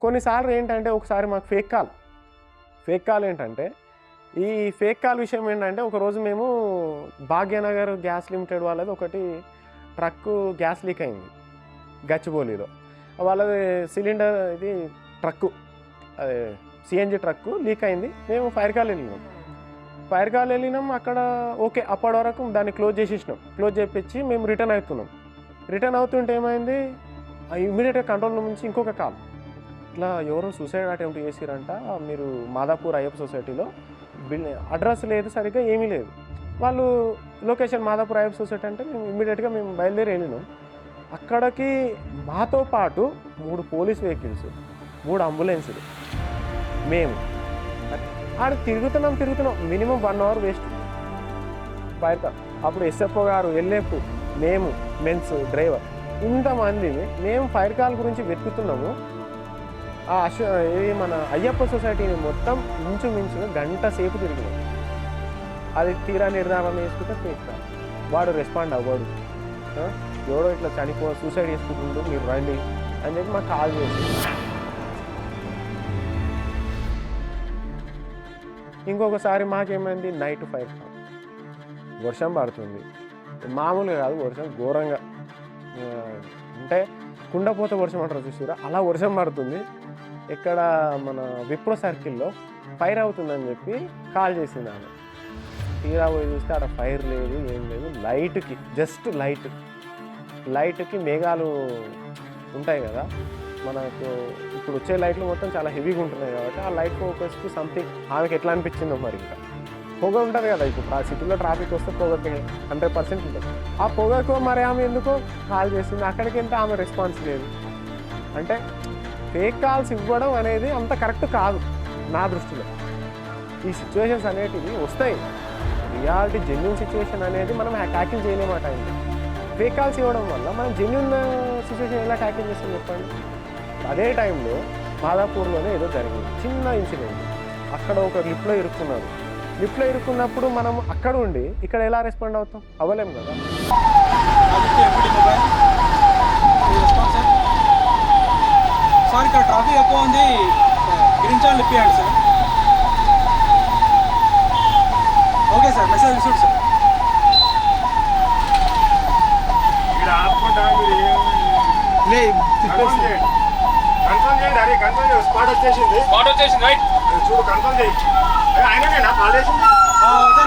కొన్నిసార్లు ఏంటంటే ఒకసారి మాకు ఫేక్ కాల్ ఏంటంటే ఈ ఫేక్ కాల్ విషయం ఏంటంటే ఒకరోజు మేము భాగ్యనగర్ గ్యాస్ లిమిటెడ్ వాళ్ళది ఒకటి ట్రక్కు గ్యాస్ లీక్ అయింది గచ్చిబౌలిలో. వాళ్ళది సిలిండర్ ఇది ట్రక్కు అదే సిఎన్జి ట్రక్కు లీక్ అయింది. మేము ఫైర్ కాల్ వెళ్ళినాం. అక్కడ ఓకే అప్పటి వరకు దాన్ని క్లోజ్ చేపించి మేము రిటర్న్ అవుతుంటే ఏమైంది, ఇమ్మీడియట్గా కంట్రోల్ నుంచి ఇంకొక కాల్, ఇట్లా ఎవరో సూసైడ్ అటెంప్ట్ చేసిరంట, మీరు మాదాపూర్ అయ్యప్ప సొసైటీలో అడ్రస్ లేదు, సరిగ్గా ఏమీ లేదు. వాళ్ళు లొకేషన్ మాదాపూర్ అయ్యప్ప సొసైటీ అంటే మేము ఇమ్మీడియట్గా బయలుదేరి వెళ్ళినాం. అక్కడికి మాతో పాటు 3 పోలీస్ వెహికల్స్, 3 అంబులెన్సులు, మేము ఆడ తిరుగుతున్నాం మినిమం 1 అవర్ వేస్ట్ బయట. అప్పుడు ఎస్ఎఫ్ఓ గారు, ఎల్ఎఫ్, మేము మెన్స్ డ్రైవర్, ఇంతమందిని మేము ఫైర్ కాల్ గురించి వెతుకుతున్నాము. మన అయ్యప్ప సొసైటీని మొత్తం ఇంచుమించుగా గంట సేపు తిరిగినాం. అది తీరా నిర్ధారణ చేసుకుంటే ఫేక్ కాల్. వాడు రెస్పాండ్ అవ్వడు, ఎవడో ఇట్లా సూసైడ్ చేసుకుంటుండు మీరు రండి అని చెప్పి మాకు కాల్ చేసి. ఇంకొకసారి మాకేమైంది, నైట్ ఫైర్ కాల్, వర్షం పడుతుంది, మామూలుగా కాదు వర్షం, ఘోరంగా అంటే కుండపోత వర్షం అంటారు చూసారా, అలా వర్షం పడుతుంది. ఇక్కడ మన విప్రో సర్కిల్లో ఫైర్ అవుతుందని చెప్పి కాల్ చేసింది ఆమె. తీరా పోయి చూస్తే అక్కడ ఫైర్ లేదు, ఏం లేదు. జస్ట్ లైట్కి మేఘాలు ఉంటాయి కదా మనకు, ఇప్పుడు వచ్చే లైట్లు మొత్తం చాలా హెవీగా ఉంటున్నాయి కాబట్టి ఆ లైట్ ఫోకస్కి సంథింగ్ ఆమెకి ఎట్లా అనిపించిందో మరి. ఇంకా పొగ ఉంటుంది కదా, ఇప్పుడు సిటీలో ట్రాఫిక్ వస్తే పొగకి 100% ఉంటుంది. ఆ పొగకు మరి ఆమె ఎందుకో కాల్ చేసింది. అక్కడికి వెళ్తే ఆమె రెస్పాన్స్ లేదు. అంటే ఫేక్ కాల్స్ ఇవ్వడం అనేది అంత కరెక్ట్ కాదు నా దృష్టిలో. ఈ సిచ్యువేషన్స్ అనేటివి వస్తాయి, రియాలిటీ జెన్యూన్ సిచ్యువేషన్ అనేది మనం ట్యాకిల్ చేయలేమాట. ఫేక్ కాల్స్ ఇవ్వడం వల్ల మనం జెన్యూన్ సిచ్యువేషన్ ఎలా ట్యాకిల్ చేస్తాం చెప్పండి. అదే టైంలో మాదాపూర్లోనే ఏదో జరిగింది, చిన్న ఇన్సిడెంట్. అక్కడ ఒక లిఫ్ట్లో ఇరుక్కున్నప్పుడు మనం అక్కడ ఉండి ఇక్కడ ఎలా రెస్పాండ్ అవుతాం, అవ్వలేము కదా. సార్ ఇక్కడ ట్రాఫిక్ ఎక్కువ ఉంది, గ్రీన్ ఇప్పియండి sir. Okay sir, message received sir. Confirm చేయండి. అరే కన్ఫర్మ్ చేయండి, స్పాట్ వచ్చేసింది రైట్. చూడు కన్ఫర్మ్ చేయి. ఆయననేనా కాల్ చేసింది?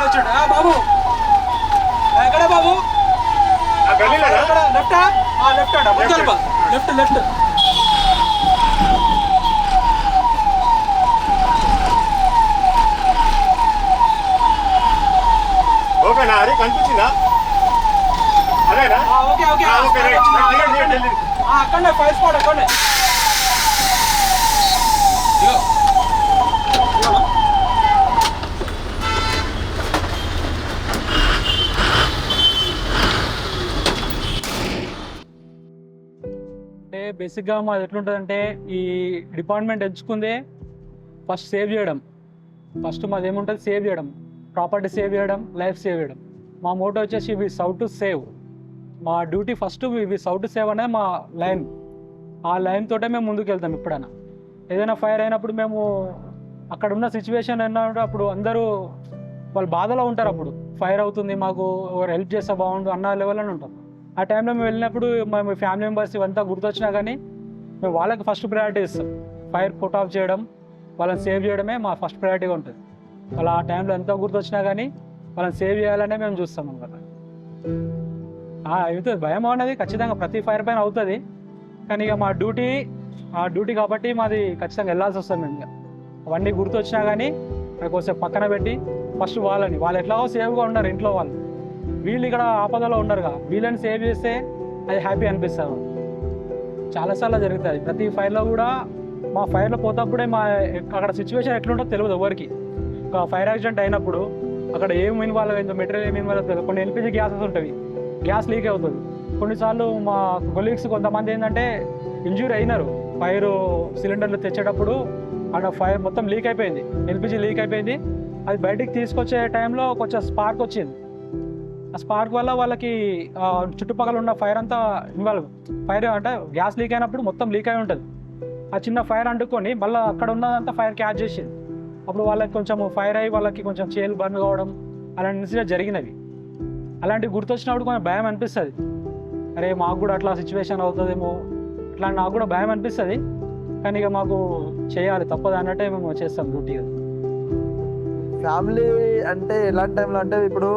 వచ్చాడు బాబు. ఎక్కడ బాబు? లెఫ్ట్. ఓకేనా? అరే కనిపించిందా? అదేనా? Okay right. అక్కడనే ఫైర్ స్పాట్ అక్కడనే. అంటే బేసిక్గా మాది ఎట్లుంటుందంటే, ఈ డిపార్ట్మెంట్ ఎంచుకుందే ఫస్ట్ సేవ్ చేయడం. మాది ఏముంటుంది, సేవ్ చేయడం, ప్రాపర్టీ సేవ్ చేయడం, లైఫ్ సేవ్ చేయడం. మా మోటో వచ్చేసి వి సౌ టు సేవ్. మా డ్యూటీ ఫస్ట్ వి సౌ టు సేవ్ అనేది మా లైన్. ఆ లైన్ తోటే మేము ముందుకు వెళ్తాం. ఎప్పుడైనా ఏదైనా ఫైర్ అయినప్పుడు మేము అక్కడ ఉన్న సిచ్యువేషన్ ఏంటంటే, అప్పుడు అందరూ వాళ్ళు బాధలో ఉంటారు. అప్పుడు ఫైర్ అవుతుంది, మాకు ఎవరు హెల్ప్ చేస్తే బాగుండు అన్న లెవెల్లోనే ఉంటాం. ఆ టైంలో మేము వెళ్ళినప్పుడు మేము ఫ్యామిలీ మెంబర్స్ ఇవంతా గుర్తొచ్చినా కానీ మేము వాళ్ళకి ఫస్ట్ ప్రయారిటీ ఇస్తాం. ఫైర్ పుట్ ఆఫ్ చేయడం, వాళ్ళని సేవ్ చేయడమే మా ఫస్ట్ ప్రయారిటీగా ఉంటుంది. వాళ్ళు ఆ టైంలో ఎంతో గుర్తొచ్చినా కానీ వాళ్ళని సేవ్ చేయాలనే మేము చూస్తాం అనమాట. అవుతుంది, భయం అనేది ఖచ్చితంగా ప్రతి ఫైర్ పైన అవుతుంది. కానీ ఇక మా డ్యూటీ కాబట్టి మాది ఖచ్చితంగా వెళ్ళాల్సి వస్తుంది. మేము ఇక అవన్నీ గుర్తొచ్చినా కానీ కొంచెం పక్కన పెట్టి ఫస్ట్ వాళ్ళు ఎట్లాగో సేవ్గా ఉన్నారు ఇంట్లో వాళ్ళు, వీళ్ళు ఇక్కడ ఆపదలో ఉన్నారుగా, వీళ్ళని సేవ్ చేస్తే అది హ్యాపీ అనిపిస్తుంది. చాలాసార్లు జరుగుతుంది ప్రతి ఫైర్లో కూడా. మా ఫైర్లో పోతప్పుడే అక్కడ సిచ్యువేషన్ ఎట్లుంటుందో తెలియదు ఎవరికి. ఒక ఫైర్ యాక్సిడెంట్ అయినప్పుడు అక్కడ ఏం ఇన్వాల్వ్ అయిందో, మెటీరియల్ ఏం ఇన్వాల్వ్ అవుతుందో. కొన్ని ఎల్పిజి గ్యాసెస్ ఉంటాయి, గ్యాస్ లీక్ అవుతుంది. కొన్నిసార్లు మా కొలీగ్స్ కొంతమంది ఏంటంటే ఇంజ్యూరీ అయినారు. ఫైర్ సిలిండర్లు తెచ్చేటప్పుడు అక్కడ ఫైర్ మొత్తం లీక్ అయిపోయింది, ఎల్పిజి లీక్ అయిపోయింది. అది బయటికి తీసుకొచ్చే టైంలో కొంచెం స్పార్క్ వచ్చింది. ఆ స్పార్క్ వల్ల వాళ్ళకి చుట్టుపక్కల ఉన్న ఫైర్ అంతా ఫైర్ అంటే గ్యాస్ లీక్ అయినప్పుడు మొత్తం లీక్ అయి ఉంటుంది. ఆ చిన్న ఫైర్ అంటుకొని మళ్ళీ అక్కడ ఉన్నదంతా ఫైర్ క్యాచ్ చేసింది. అప్పుడు వాళ్ళకి కొంచెం ఫైర్ అయ్యి వాళ్ళకి కొంచెం చేలు బంద్ కావడం అలాంటి ఇన్సిడెంట్ జరిగినవి. అలాంటివి గుర్తొచ్చినప్పుడు కొంచెం భయం అనిపిస్తుంది. అరే మాకు కూడా అట్లా సిచ్యువేషన్ అవుతుందేమో అట్లా నాకు కూడా భయం అనిపిస్తుంది. కానీ ఇక మాకు చేయాలి తప్పదు అన్నట్టే మేము చేస్తాం డ్యూటీ. ఫ్యామిలీ అంటే ఎలాంటి టైంలో అంటే ఇప్పుడు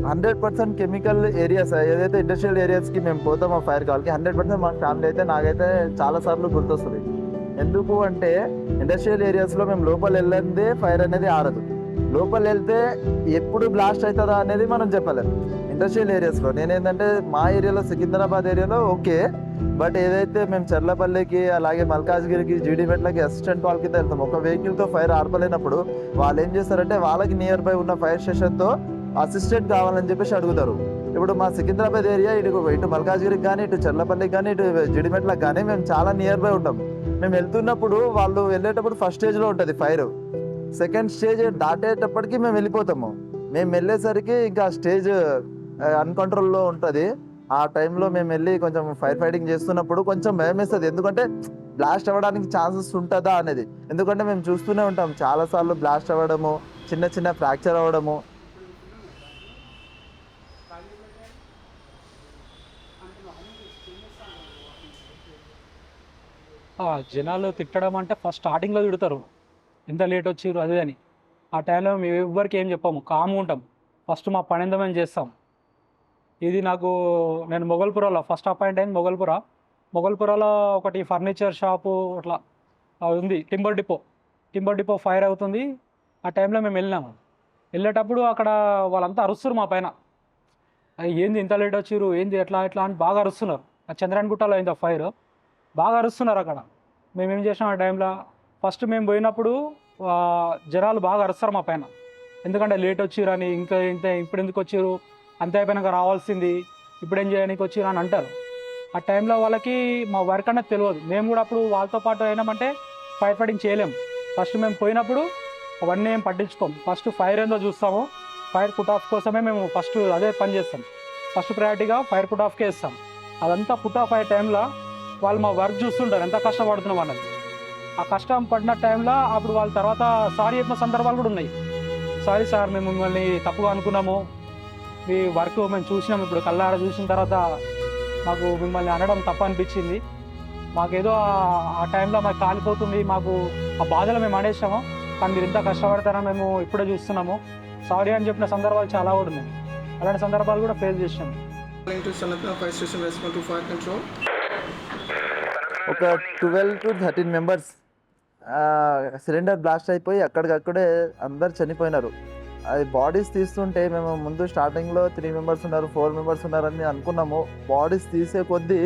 100% కెమికల్ ఏరియాస్ ఏదైతే ఇండస్ట్రియల్ ఏరియాస్కి మేము పోతామో ఫైర్ కాల్కి 100% మా ఫ్యామిలీ అయితే నాకైతే చాలాసార్లు గుర్తొస్తుంది. ఎందుకు అంటే ఇండస్ట్రియల్ ఏరియాస్లో మేము లోపల వెళ్ళందే ఫైర్ అనేది ఆడదు. లోపల వెళ్తే ఎప్పుడు బ్లాస్ట్ అవుతుందా అనేది మనం చెప్పలేము. ఇండస్ట్రియల్ ఏరియాస్లో నేనేంటంటే మా ఏరియాలో సికింద్రాబాద్ ఏరియాలో ఓకే, బట్ ఏదైతే మేము చర్లపల్లికి అలాగే మల్కాజ్గిరికి జీడిమెట్లకి అసిస్టెంట్ కాల్ కింద వెళ్తాం. ఒక వెహికల్తో ఫైర్ ఆడపలేనప్పుడు వాళ్ళు ఏం చేస్తారంటే వాళ్ళకి నియర్ బై ఉన్న ఫైర్ స్టేషన్తో అసిస్టెంట్ కావాలని చెప్పేసి అడుగుతారు. ఇప్పుడు మా సికింద్రాబాద్ ఏరియా ఇటు మల్కాజ్గిరికి కానీ ఇటు చర్లపల్లికి కానీ ఇటు జీడిమెట్లకు కానీ మేము చాలా నియర్ బై ఉంటాం. మేము వెళ్తున్నప్పుడు వాళ్ళు వెళ్ళేటప్పుడు ఫస్ట్ స్టేజ్లో ఉంటుంది ఫైర్, సెకండ్ స్టేజ్ దాటేటప్పటికి మేము వెళ్ళిపోతాము. మేము వెళ్ళేసరికి ఇంకా స్టేజ్ అన్కంట్రోల్లో ఉంటుంది. ఆ టైంలో మేము వెళ్ళి కొంచెం ఫైర్ ఫైటింగ్ చేస్తున్నప్పుడు కొంచెం భయం వేస్తుంది. ఎందుకంటే బ్లాస్ట్ అవ్వడానికి ఛాన్సెస్ ఉంటుందా అనేది. ఎందుకంటే మేము చూస్తూనే ఉంటాం చాలాసార్లు బ్లాస్ట్ అవ్వడము, చిన్న చిన్న ఫ్రాక్చర్ అవ్వడము. జనాలు తిట్టడం అంటే ఫస్ట్ స్టార్టింగ్లో తిడతారు, ఎంత లేట్ వచ్చిర్రు అదే అని. ఆ టైంలో మేము ఎవ్వరికి ఏం చెప్పాము, కామ్గా ఉంటాం. ఫస్ట్ మా పని ఎంతో మేము చేస్తాం. ఇది నేను మొగల్పురాలో ఫస్ట్ అపాయింట్ అయింది. మొగల్పురాలో ఒకటి ఫర్నిచర్ షాపు అట్లా ఉంది, టింబర్ డిపో ఫైర్ అవుతుంది. ఆ టైంలో మేము వెళ్ళేటప్పుడు అక్కడ వాళ్ళంతా అరుస్తారు మా పైన, ఏంది ఇంత లేట్ వచ్చిర్రు, ఏంది ఎట్లా అని బాగా అరుస్తున్నారు. ఆ చంద్రాయణ గుట్టలో అయింది ఆ ఫైర్, బాగా అరుస్తున్నారు అక్కడ. మేమేం చేసాం ఆ టైంలో, ఫస్ట్ మేము పోయినప్పుడు జనాలు బాగా అరుస్తారు మా పైన, ఎందుకంటే లేట్ వచ్చిర్రు అని, ఇప్పుడు ఎందుకు వచ్చిర్రు, అంతే అయిపోయినాక రావాల్సింది, ఇప్పుడు ఏం చేయడానికి వచ్చిర్రు అని అంటారు. ఆ టైంలో వాళ్ళకి మా వర్క్ అనేది తెలియదు. మేము కూడా అప్పుడు వాళ్ళతో పాటు అయినామంటే ఫైర్ ఫైటింగ్ చేయలేము. ఫస్ట్ మేము పోయినప్పుడు అవన్నీ ఏం పట్టించుకోము. ఫస్ట్ ఫైర్ ఏందో చూస్తాము. ఫైర్ పుట్ ఆఫ్ కోసమే మేము ఫస్ట్ అదే పని చేస్తాం. ఫస్ట్ ప్రయారిటీగా ఫైర్ పుట్ ఆఫ్కే ఇస్తాం. అదంతా పుట్ ఆఫ్ అయ్యే టైంలో వాళ్ళు మా వర్క్ చూస్తుంటారు, ఎంత కష్టపడుతున్నాం అన్నది. ఆ కష్టం పడిన టైంలో అప్పుడు వాళ్ళ తర్వాత సారీ చెప్పిన సందర్భాలు కూడా ఉన్నాయి. సారీ సార్, మేము మిమ్మల్ని తప్పుగా అనుకున్నాము, మీ వర్క్ మేము చూసినాము, ఇప్పుడు కళ్ళార చూసిన తర్వాత మాకు మిమ్మల్ని అనడం తప్పు అనిపించింది, మాకేదో ఆ టైంలో మాకు కాలిపోతుంది, మాకు ఆ బాధలో మేము అనేసాము, కానీ మీరు ఇంత కష్టపడతారని మేము ఇప్పుడే చూస్తున్నాము, సారీ అని చెప్పిన సందర్భాలు చాలా కూడా ఉన్నాయి. అలాంటి సందర్భాలు కూడా ఫేస్ చేసినాము. ఒక 12 to 13 మెంబర్స్ సిలిండర్ బ్లాస్ట్ అయిపోయి అక్కడికక్కడే అందరు చనిపోయినారు. అది బాడీస్ తీస్తుంటే మేము ముందు స్టార్టింగ్లో 3 మెంబర్స్ ఉన్నారు, 4 మెంబర్స్ ఉన్నారని అనుకున్నాము. బాడీస్ తీసే కొద్దీ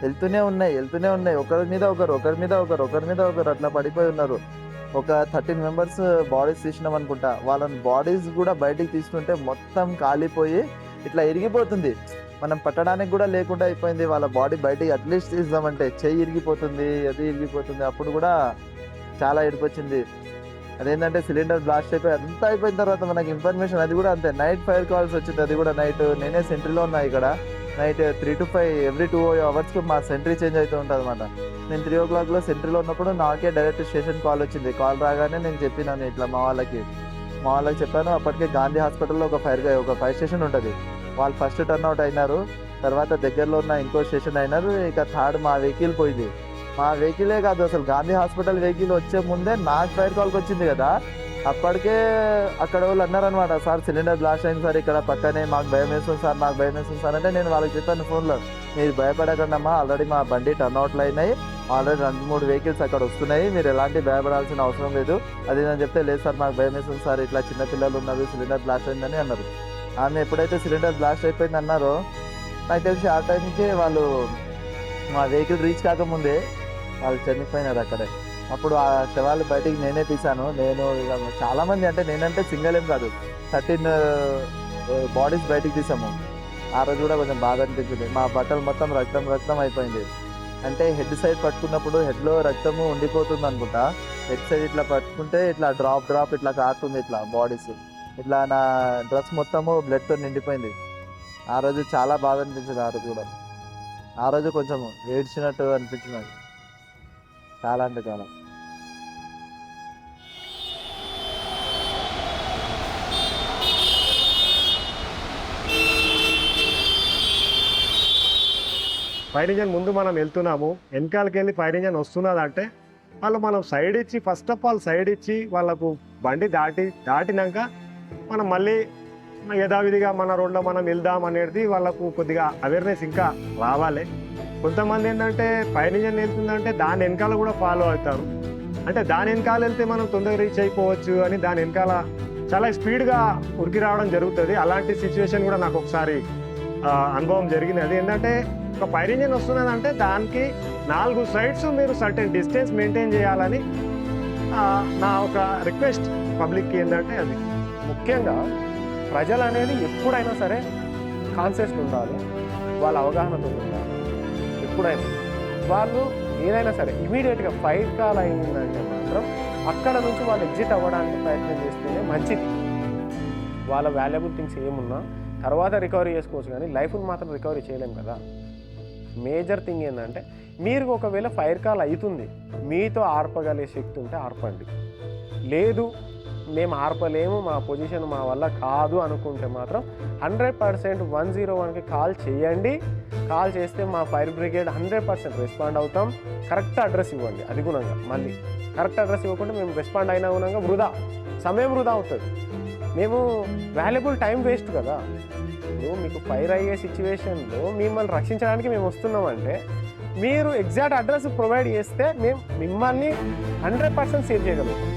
వెళ్తూనే ఉన్నాయి, ఒకరి మీద ఒకరు అట్లా పడిపోయి ఉన్నారు. ఒక 13 మెంబర్స్ బాడీస్ తీసినాం అనుకుంటా. వాళ్ళని బాడీస్ కూడా బయటికి తీసుకుంటే మొత్తం కాలిపోయి ఇట్లా ఇరిగిపోతుంది, మనం పట్టడానికి కూడా లేకుండా అయిపోయింది. వాళ్ళ బాడీ బయటికి అట్లీస్ట్ తీద్దామంటే చెయ్యి ఇరిగిపోతుంది, అది ఇరిగిపోతుంది. అప్పుడు కూడా చాలా ఏడిపొచ్చింది. అదేంటంటే సిలిండర్ బ్లాస్ట్ అయిపోయి అంతా అయిపోయిన తర్వాత మనకి ఇన్ఫర్మేషన్ అది కూడా అంతే, నైట్ ఫైర్ కాల్స్ వచ్చింది. అది కూడా నైట్, నేనే సెంట్రీలో ఉన్నా ఇక్కడ. నైట్ 3 to 5 ఎవ్రీ 2 hours మా సెంట్రీ చేంజ్ అవుతూ ఉంటుంది అనమాట. నేను 3 o'clock సెంట్రీలో ఉన్నప్పుడు నాకే డైరెక్ట్ స్టేషన్ కాల్ వచ్చింది. కాల్ రాగానే నేను చెప్పినాను ఇట్లా మా వాళ్ళకి చెప్పాను. అప్పటికే గాంధీ హాస్పిటల్లో ఒక ఫైర్ స్టేషన్ ఉంటుంది. వాళ్ళు ఫస్ట్ టర్న్ అవుట్ అయినారు, తర్వాత దగ్గరలో ఉన్న ఇంకో స్టేషన్ అయినారు. ఇక థర్డ్ మా వెహికల్ పోయింది. మా వెహికలే కాదు, అసలు గాంధీ హాస్పిటల్ వెహికల్ వచ్చే ముందే నాకు ఫైర్ కాల్కి వచ్చింది కదా. అప్పటికే అక్కడ వాళ్ళు అన్నారనమాట, సార్ సిలిండర్ బ్లాస్ట్ అయింది సార్ ఇక్కడ పక్కనే, మాకు భయం వేస్తుంది సార్ అంటే నేను వాళ్ళకి చెప్పాను ఫోన్లో, మీరు భయపడకండి అమ్మా, ఆల్రెడీ మా బండి టర్న్ అవుట్లు అయినాయి, ఆల్రెడీ 2-3 వెహికల్స్ అక్కడ వస్తున్నాయి, మీరు ఎలాంటి భయపడాల్సిన అవసరం లేదు అది నేను చెప్తే, లేదు సార్ మాకు భయం వేస్తుంది సార్, ఇట్లా చిన్నపిల్లలు ఉన్నారు, సిలిండర్ బ్లాస్ట్ అయిందని అన్నారు. ఆమె ఎప్పుడైతే సిలిండర్ బ్లాస్ట్ అయిపోయింది అన్నారో నాకు తెలిసి ఆ టైంకి వాళ్ళు మా వెహికల్ రీచ్ కాకముందే వాళ్ళు చనిపోయినారు అక్కడే. అప్పుడు ఆ శవాలు బయటికి నేనే తీశాను. నేను చాలామంది, అంటే నేనంటే సింగల్ ఏం కాదు, 13 బాడీస్ బయటికి తీసాము. ఆ రోజు కూడా కొంచెం బాధ అనిపించింది. మా బట్టలు మొత్తం రక్తం అయిపోయింది. అంటే హెడ్ సైడ్ పట్టుకున్నప్పుడు హెడ్లో రక్తము ఉండిపోతుంది అనుకుంటా. హెడ్ సైడ్ ఇట్లా పట్టుకుంటే ఇట్లా డ్రాప్ ఇట్లా కారుతుంది, ఇట్లా బాడీస్ ఇట్లా, నా డ్రెస్ మొత్తము బ్లడ్తో నిండిపోయింది. ఆ రోజు చాలా బాధ అనిపించింది. ఆ రోజు కొంచెం ఏడ్చినట్టు అనిపించింది. చాలా అంటే చాలా. ఫైర్ ఇంజన్ ముందు మనం వెళ్తున్నాము, వెనకాలకి వెళ్ళి ఫైర్ ఇంజన్ వస్తున్నది అంటే వాళ్ళు మనం సైడ్ ఇచ్చి, ఫస్ట్ ఆఫ్ ఆల్ సైడ్ ఇచ్చి వాళ్ళకు బండి దాటినాక మనం మళ్ళీ యథావిధిగా మన రోడ్లో మనం వెళ్దాం అనేది వాళ్ళకు కొద్దిగా అవేర్నెస్ ఇంకా రావాలి. కొంతమంది ఏంటంటే ఫైర్ ఇంజన్ వెళ్తుందంటే దాని వెనకాల కూడా ఫాలో అవుతారు. అంటే దాని వెనకాల వెళ్తే మనం తొందరగా రీచ్ అయిపోవచ్చు అని దాని వెనకాల చాలా స్పీడ్గా ఉరికి రావడం జరుగుతుంది. అలాంటి సిచ్యువేషన్ కూడా నాకు ఒకసారి అనుభవం జరిగింది. అది ఏంటంటే ఒక ఫైర్ ఇంజన్ వస్తున్నదంటే దానికి 4 సైడ్స్ మీరు సర్టెన్ డిస్టెన్స్ మెయింటైన్ చేయాలని నా ఒక రిక్వెస్ట్ పబ్లిక్కి. ఏంటంటే అది ముఖ్యంగా ప్రజలు అనేది ఎప్పుడైనా సరే కాన్షియస్ ఉండాలి, వాళ్ళ అవగాహనతో ఉండాలి. ఎప్పుడైనా వాళ్ళు ఏదైనా సరే ఇమీడియట్గా ఫైర్ కాల్ అయిందంటే మాత్రం అక్కడ నుంచి వాళ్ళు ఎగ్జిట్ అవ్వడానికి ప్రయత్నం చేస్తేనే మంచిది. వాళ్ళ వాల్యుబుల్ థింగ్స్ ఏమున్నా తర్వాత రికవరీ చేసుకోవచ్చు, కానీ లైఫ్ని మాత్రం రికవరీ చేయలేం కదా. మేజర్ థింగ్ ఏంటంటే మీరు ఒకవేళ ఫైర్ కాల్ అవుతుంది, మీతో ఆర్పగలిగే శక్తి ఉంటే ఆర్పండి. లేదు మేము ఆర్పలేము, మా పొజిషన్ మా వల్ల కాదు అనుకుంటే మాత్రం 100% 101కి కాల్ చేయండి. కాల్ చేస్తే మా ఫైర్ బ్రిగేడ్ 100% రెస్పాండ్ అవుతాం. కరెక్ట్ అడ్రస్ ఇవ్వండి. అది గుణంగా మళ్ళీ కరెక్ట్ అడ్రస్ ఇవ్వకుండా మేము రెస్పాండ్ అయినా గుణంగా సమయం వృధా అవుతుంది. మేము వాల్యుబుల్ టైం వేస్ట్ కదా. ఇప్పుడు మీకు ఫైర్ అయ్యే సిచ్యువేషన్లో మిమ్మల్ని రక్షించడానికి మేము వస్తున్నామంటే మీరు ఎగ్జాక్ట్ అడ్రస్ ప్రొవైడ్ చేస్తే మేము మిమ్మల్ని 100% సేవ్ చేయగలుగుతాం.